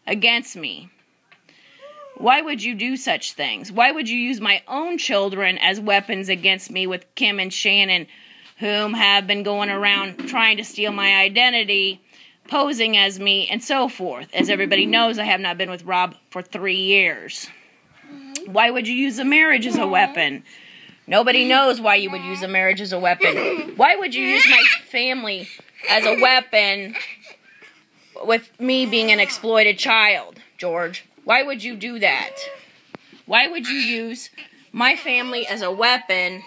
against me? Why would you do such things? Why would you use my own children as weapons against me with Kim and Shannon, whom have been going around trying to steal my identity, posing as me, and so forth? As everybody knows, I have not been with Rob for 3 years. Why would you use a marriage as a weapon? Nobody knows why you would use a marriage as a weapon. Why would you use my family as a weapon with me being an exploited child, George? Why would you do that? Why would you use my family as a weapon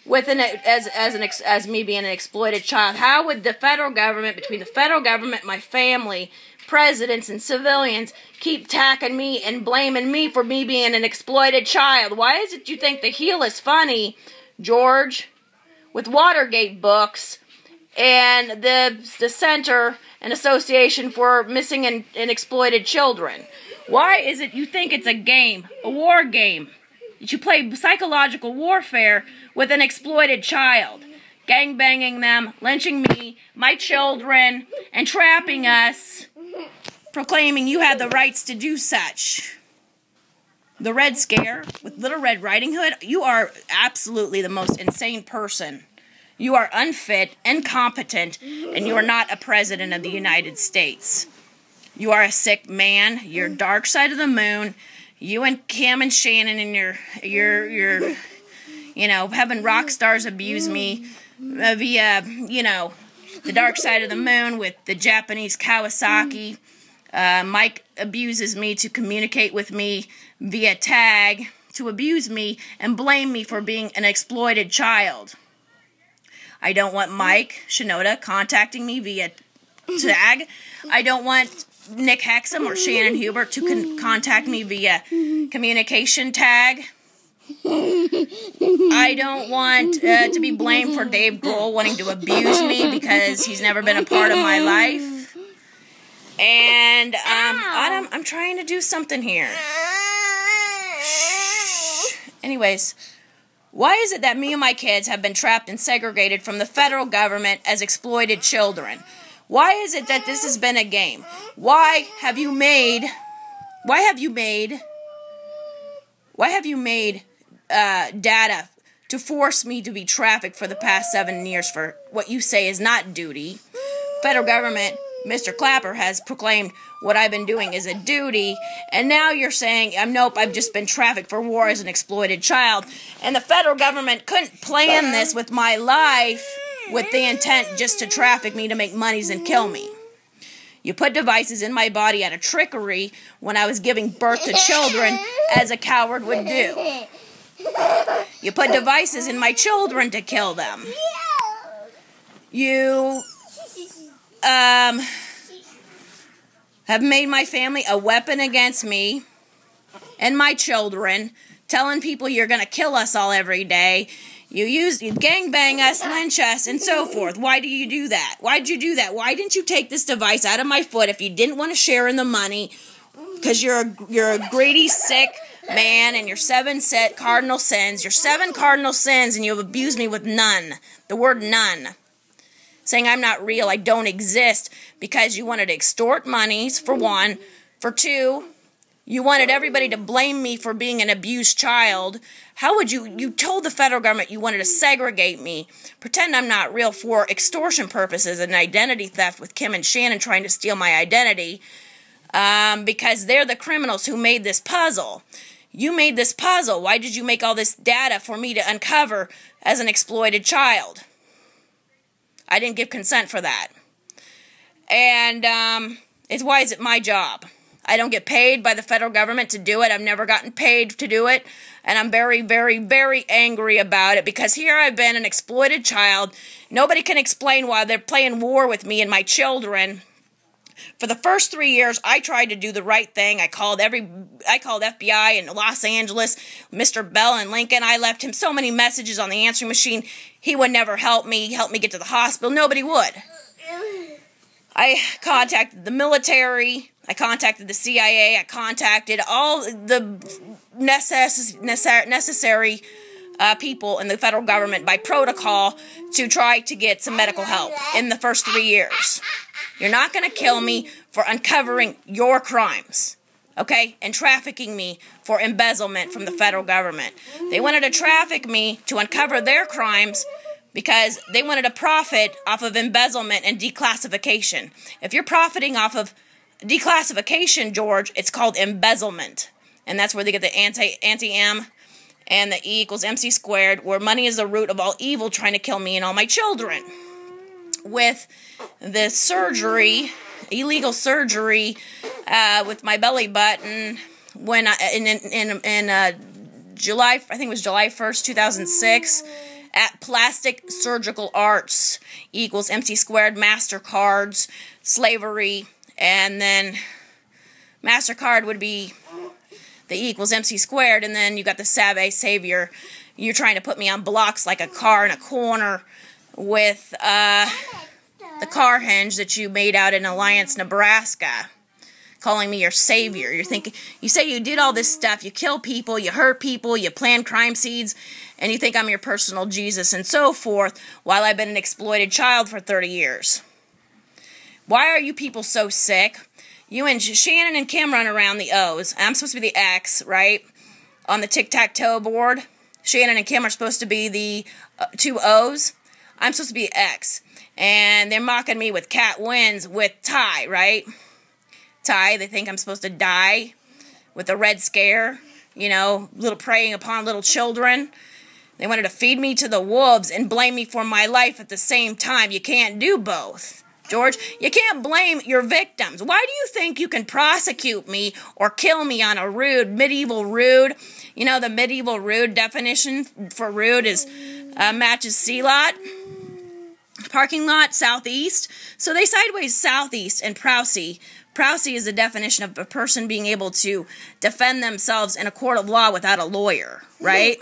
with as me being an exploited child? How would the federal government, between the federal government, my family, presidents, and civilians, keep attacking me and blaming me for me being an exploited child? Why is it you think the heel is funny, George, with Watergate books and the Center and Association for Missing and Exploited Children? Why is it you think it's a game, a war game, that you play psychological warfare with an exploited child, gangbanging them, lynching me, my children, and trapping us, proclaiming you have the rights to do such? The Red Scare with Little Red Riding Hood? You are absolutely the most insane person. You are unfit, incompetent, and you are not a president of the United States. You are a sick man. You're dark side of the moon. You and Kim and Shannon and your having rock stars abuse me via, the dark side of the moon with the Japanese Kawasaki. Mike abuses me to communicate with me via tag, to abuse me and blame me for being an exploited child. I don't want Mike Shinoda contacting me via tag. I don't want Nick Hexum or Shannon Hubert to contact me via communication tag. I don't want to be blamed for Dave Grohl wanting to abuse me because he's never been a part of my life. And Autumn, I'm trying to do something here. Shh. Anyways, why is it that me and my kids have been trapped and segregated from the federal government as exploited children? Why is it that this has been a game? Why have you made data to force me to be trafficked for the past 7 years for what you say is not duty? Federal government, Mr. Clapper, has proclaimed what I've been doing is a duty, and now you're saying, nope, I've just been trafficked for war as an exploited child. And the federal government couldn't plan this with my life with the intent just to traffic me to make monies and kill me. You put devices in my body out of trickery when I was giving birth to children, as a coward would do. You put devices in my children to kill them. You have made my family a weapon against me and my children, telling people you're going to kill us all every day. You gangbang us, lynch us, and so forth. Why do you do that? Why did you do that? Why didn't you take this device out of my foot if you didn't want to share in the money? Because you're a greedy, sick man, and your 7 cardinal sins. Your 7 cardinal sins, and you've abused me with none. The word none. Saying I'm not real, I don't exist, because you wanted to extort monies, for one. For two, you wanted everybody to blame me for being an abused child. How would you told the federal government you wanted to segregate me, pretend I'm not real for extortion purposes and identity theft with Kim and Shannon trying to steal my identity, because they're the criminals who made this puzzle. You made this puzzle. Why did you make all this data for me to uncover as an exploited child? I didn't give consent for that. And why is it my job? I don't get paid by the federal government to do it. I've never gotten paid to do it. And I'm very, very, very angry about it, because here I've been an exploited child. Nobody can explain why they're playing war with me and my children. For the first 3 years, I tried to do the right thing. I called FBI in Los Angeles, Mr. Bell in Lincoln. I left him so many messages on the answering machine. He would never help me get to the hospital. Nobody would. I contacted the military. I contacted the CIA. I contacted all the necessary people in the federal government by protocol to try to get some medical help in the first 3 years. You're not going to kill me for uncovering your crimes, okay, and trafficking me for embezzlement from the federal government. They wanted to traffic me to uncover their crimes because they wanted to profit off of embezzlement and declassification. If you're profiting off of declassification, George, it's called embezzlement. And that's where they get the anti-M and the E equals MC squared, where money is the root of all evil, trying to kill me and all my children. With the surgery, illegal surgery, with my belly button, when in July, I think it was July 1st, 2006, at Plastic Surgical Arts equals MC squared, MasterCards, slavery, and then MasterCard would be the E equals MC squared, and then you got the Savior. You're trying to put me on blocks like a car in a corner with the car hinge that you made out in Alliance, Nebraska, calling me your savior. You're thinking, you say you did all this stuff, you kill people, you hurt people, you plan crime seeds, and you think I'm your personal Jesus and so forth, while I've been an exploited child for 30 years. Why are you people so sick? You and Shannon and Kim run around the O's. I'm supposed to be the X, right? On the tic-tac-toe board. Shannon and Kim are supposed to be the two O's. I'm supposed to be X. And they're mocking me with Cat wins with Ty, right? Ty, they think I'm supposed to die with a red scare. You know, little preying upon little children. They wanted to feed me to the wolves and blame me for my life at the same time. You can't do both, George. You can't blame your victims. Why do you think you can prosecute me or kill me on a medieval rude? You know, the medieval rude definition for rude is matches C-lot. Parking lot, southeast. So they sideways southeast and Prousey. Prousey is the definition of a person being able to defend themselves in a court of law without a lawyer, right?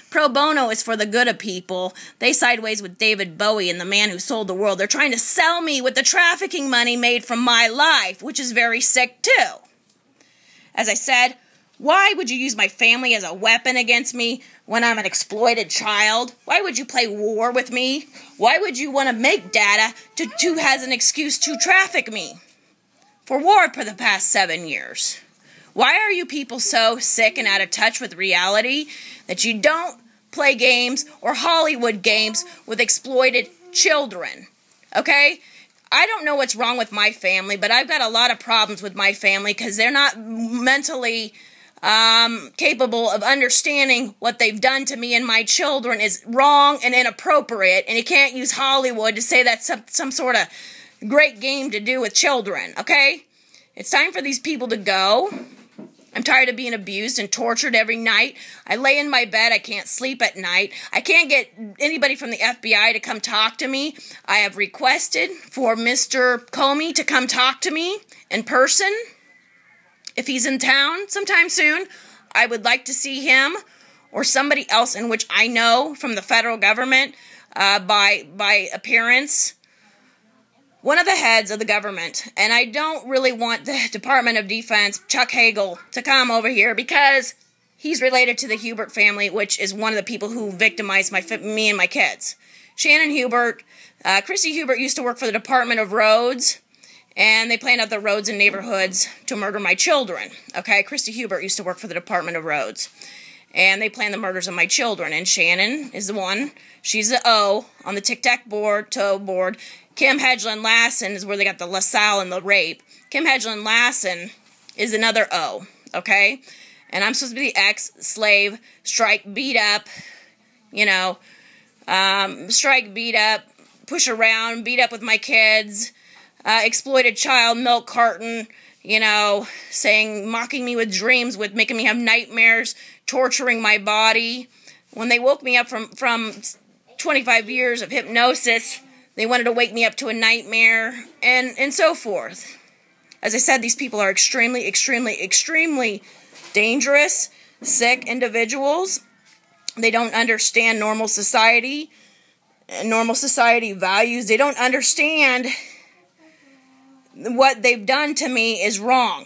Pro bono is for the good of people. They sideways with David Bowie and the man who sold the world. They're trying to sell me with the trafficking money made from my life, which is very sick too. As I said, why would you use my family as a weapon against me when I'm an exploited child? Why would you play war with me? Why would you want to make data to has an excuse to traffic me for war for the past 7 years? Why are you people so sick and out of touch with reality that you don't play games or Hollywood games with exploited children? Okay? I don't know what's wrong with my family, but I've got a lot of problems with my family because they're not mentally capable of understanding what they've done to me and my children is wrong and inappropriate, and you can't use Hollywood to say that's some sort of great game to do with children, okay? It's time for these people to go. I'm tired of being abused and tortured every night. I lay in my bed. I can't sleep at night. I can't get anybody from the FBI to come talk to me. I have requested for Mr. Comey to come talk to me in person. If he's in town sometime soon, I would like to see him or somebody else in which I know from the federal government by appearance. One of the heads of the government, and I don't really want the Department of Defense, Chuck Hagel, to come over here because he's related to the Hubert family, which is one of the people who victimized me and my kids. Shannon Hubert, Christy Hubert used to work for the Department of Roads, and they planned out the roads and neighborhoods to murder my children. Okay, Christy Hubert used to work for the Department of Roads, and they planned the murders of my children. And Shannon is the one. She's the O on the tic-tac-toe board. Kim Hedgeland Lassen is where they got the LaSalle and the rape. Kim Hedgeland Lassen is another O, okay? And I'm supposed to be the X, slave, strike, beat up, strike, beat up, push around, beat up with my kids, exploited child, milk carton, mocking me with dreams, with making me have nightmares, torturing my body. When they woke me up from 25 years of hypnosis, they wanted to wake me up to a nightmare, and so forth. As I said, these people are extremely, extremely, extremely dangerous, sick individuals. They don't understand normal society values. They don't understand what they've done to me is wrong.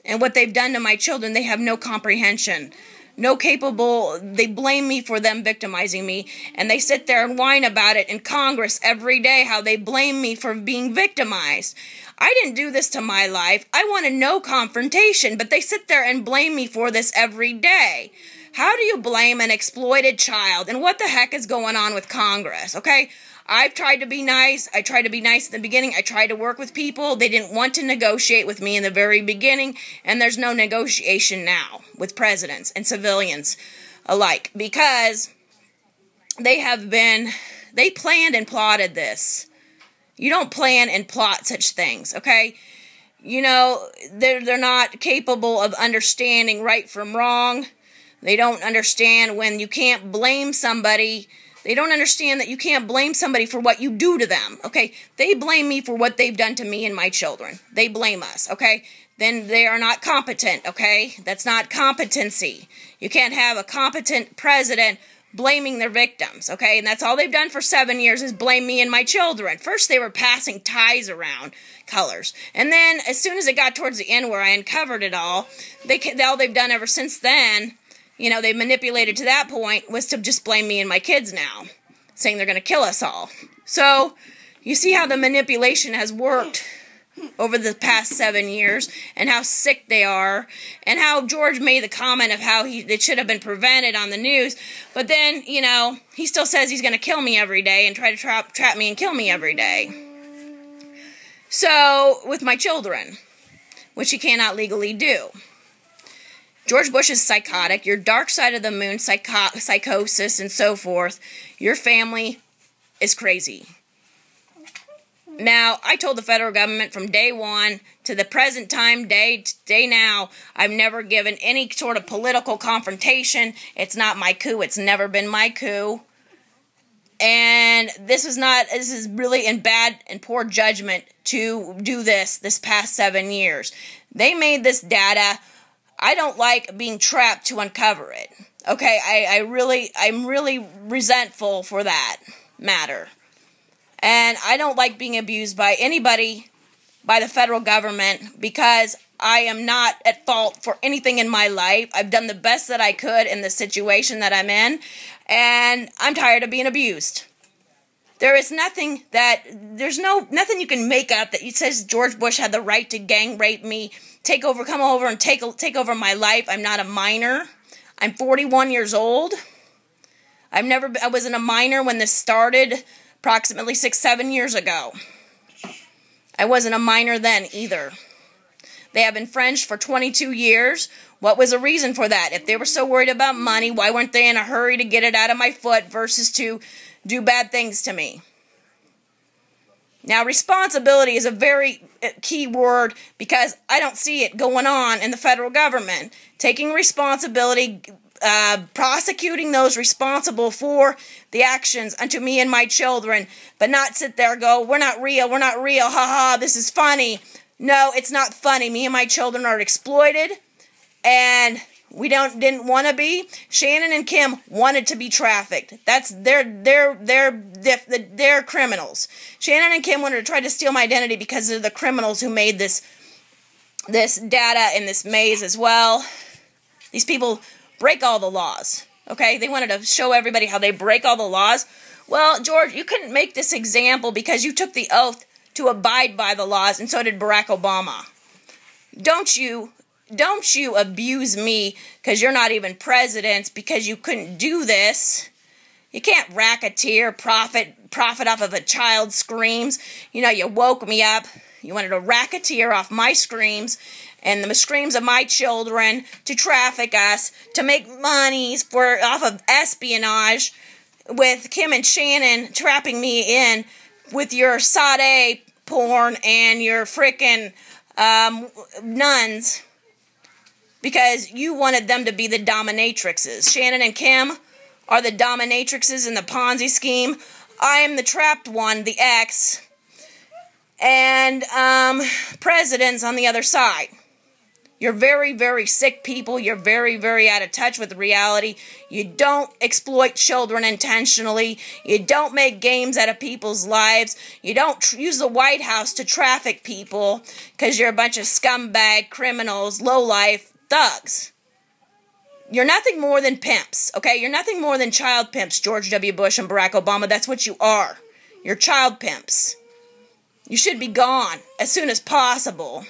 And what they've done to my children, they have no comprehension. They blame me for them victimizing me, and they sit there and whine about it in Congress every day, how they blame me for being victimized. I didn't do this to my life. I wanted no confrontation, but they sit there and blame me for this every day. How do you blame an exploited child? And what the heck is going on with Congress, okay? I've tried to be nice. I tried to be nice in the beginning. I tried to work with people. They didn't want to negotiate with me in the very beginning, and there's no negotiation now with presidents and civilians alike because they planned and plotted this. You don't plan and plot such things, okay? You know, they're not capable of understanding right from wrong. They don't understand when you can't blame somebody. They don't understand that you can't blame somebody for what you do to them, okay? They blame me for what they've done to me and my children. They blame us, okay? Then they are not competent, okay? That's not competency. You can't have a competent president blaming their victims, okay? And that's all they've done for 7 years is blame me and my children. First, they were passing ties around, colors. And then, as soon as it got towards the end where I uncovered it all, all they've done ever since then, you know, they manipulated to that point, was to just blame me and my kids now, saying they're going to kill us all. So, you see how the manipulation has worked over the past 7 years, and how sick they are, and how George made the comment of how it should have been prevented on the news, but then, you know, he still says he's going to kill me every day, and try to trap me and kill me every day. So, with my children, which he cannot legally do. George Bush is psychotic. Your dark side of the moon, psychosis, and so forth. Your family is crazy. Now, I told the federal government from day one to the present time, day now, I've never given any sort of political confrontation. It's not my coup. It's never been my coup. And this is really in bad and poor judgment to do this past 7 years. They made this data. I don't like being trapped to uncover it. Okay, I'm really resentful for that matter. And I don't like being abused by anybody, by the federal government, because I am not at fault for anything in my life. I've done the best that I could in the situation that I'm in, and I'm tired of being abused. There's nothing you can make up that says George Bush had the right to gang rape me, come over and take over my life. I'm not a minor. I'm 41 years old. I wasn't a minor when this started approximately 6-7 years ago. I wasn't a minor then either. They have infringed for 22 years. What was the reason for that? If they were so worried about money, why weren't they in a hurry to get it out of my foot versus to do bad things to me? Now, responsibility is a very key word because I don't see it going on in the federal government. Taking responsibility, prosecuting those responsible for the actions unto me and my children, but not sit there and go, we're not real, haha, this is funny. No, it's not funny. Me and my children are exploited, and we didn't want to be. Shannon and Kim wanted to be trafficked. They're criminals. Shannon and Kim wanted to try to steal my identity because they're the criminals who made this data in this maze as well. These people break all the laws, okay? They wanted to show everybody how they break all the laws. Well, George, you couldn't make this example because you took the oath to abide by the laws, and so did Barack Obama. Don't you abuse me because you're not even president because you couldn't do this. You can't racketeer, profit off of a child's screams. You know, you woke me up. You wanted to racketeer off my screams and the screams of my children to traffic us, to make monies off of espionage with Kim and Shannon trapping me in with your sade porn and your frickin' nuns, because you wanted them to be the dominatrixes. Shannon and Kim are the dominatrixes in the Ponzi scheme. I am the trapped one, the ex, and presidents on the other side. You're very, very sick people. You're very, very out of touch with reality. You don't exploit children intentionally. You don't make games out of people's lives. You don't use the White House to traffic people because you're a bunch of scumbag criminals, lowlife thugs. You're nothing more than pimps, okay? You're nothing more than child pimps, George W. Bush and Barack Obama. That's what you are. You're child pimps. You should be gone as soon as possible.